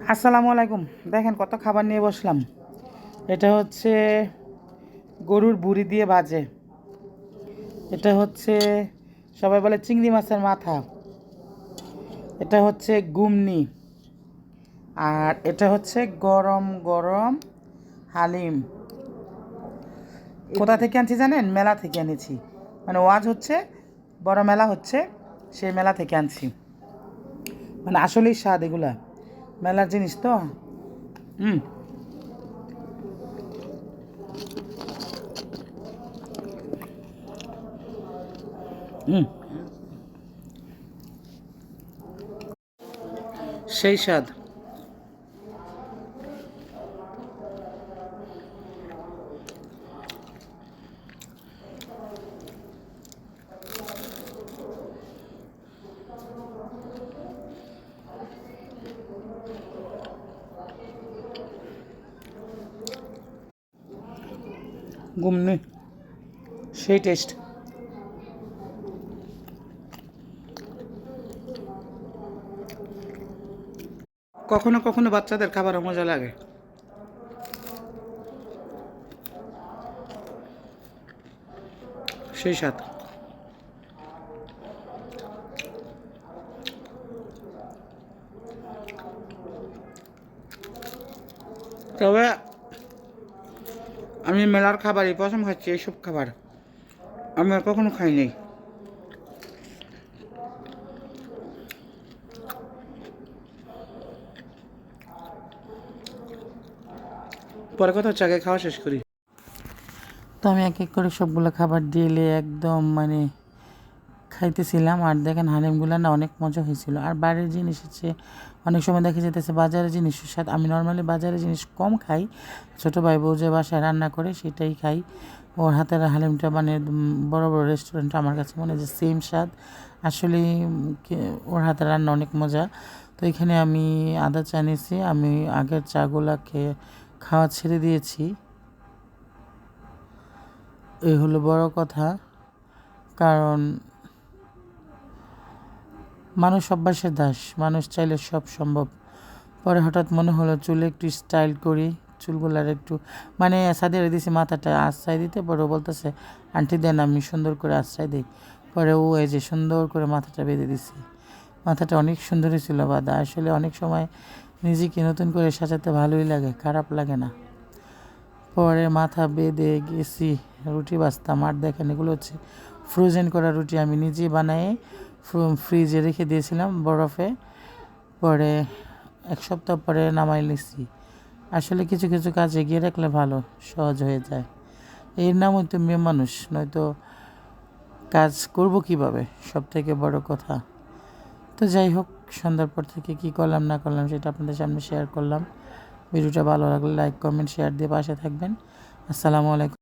আসসালামু আলাইকুম। দেখেন কত খাবার নিয়ে বসলাম। এটা হচ্ছে গরুর বুড়ি দিয়ে ভাজে। এটা হচ্ছে সবাই বলে চিংড়ি মাছের মাথা। এটা হচ্ছে গুমনি। আর এটা হচ্ছে গরম গরম হালিম। কোথা থেকে আনছি জানেন? মেলা থেকে এনেছি। মানে ওয়াজ হচ্ছে, বড় মেলা হচ্ছে, সেই মেলা থেকে আনছি। মানে আসলেই স্বাদ এগুলা, মেলার জিনিস তো। হুম হুম সেই স্বাদ। গুমনি সেই টেস্ট। কখনো কখনো বাচ্চাদের খাবারও মজা লাগে। সেই স্বাদ। তবে আমি মেলার খাবারই প্রথম খাচ্ছি, এইসব খাবার আমি আর কখনো খাই নাই। পরে কথা হচ্ছে, আগে খাওয়া শেষ করি। তো আমি এক এক করে সবগুলো খাবার দিলে একদম মানে খাইতেছিলাম। আর দেখেন হালিমগুলো না অনেক মজা হয়েছিল। আর বাইরের জিনিস হচ্ছে অনেক সময় দেখা যেতেছে বাজারের জিনিসের সাথে, আমি নর্মালি বাজারের জিনিস কম খাই। ছোটো ভাই বউ যে বাসায় রান্না করে সেটাই খাই। ওর হাতের হালিমটা মানে বড় বড় রেস্টুরেন্টে আমার কাছে মনে হয় যে সেম স্বাদ। আসলে ওর হাতের রান্না অনেক মজা। তো এখানে আমি আদা চা নিয়েছি। আমি আগের চাগুলা খেয়ে খাওয়া ছেড়ে দিয়েছি। এই হলো বড় কথা। কারণ মানুষ অভ্যাসের দাস, মানুষ চাইলে সব সম্ভব। পরে হঠাৎ মনে হলো চুলে একটু স্টাইল করি, চুলগুলার একটু মানে সাদিয়ে দিয়েছি মাথাটা আশ্রয় দিতে। পরে ও বলতেছে, আন্টি দেন আমি সুন্দর করে আশ্রয় দিই। পরে ও এই যে সুন্দর করে মাথাটা বেঁধে দিছি। মাথাটা অনেক সুন্দর ছিল বাঁধা। আসলে অনেক সময় নিজেকে নতুন করে সাজাতে ভালোই লাগে, খারাপ লাগে না। পরে মাথা বেঁধে গেছি, রুটি বাছতাম। আর দেখেন এগুলো হচ্ছে ফ্রোজেন করা রুটি, আমি নিজে বানিয়ে ফ্রিজে রেখে দিয়েছিলাম বরফে। পরে এক সপ্তাহ পরে নামাই নিছি। আসলে কিছু কিছু কাজ এগিয়ে রাখলে ভালো, সহজ হয়ে যায়। এর নামই তো মেয়ে মানুষ, নয়তো কাজ করব কিভাবে, সব থেকে বড় কথা। তো যাই হোক, সন্ধ্যার পর থেকে কী করলাম না করলাম সেটা আপনাদের সামনে শেয়ার করলাম। ভিডিওটা ভালো লাগলে লাইক কমেন্ট শেয়ার দিয়ে পাশে থাকবেন। আসসালামু আলাইকুম।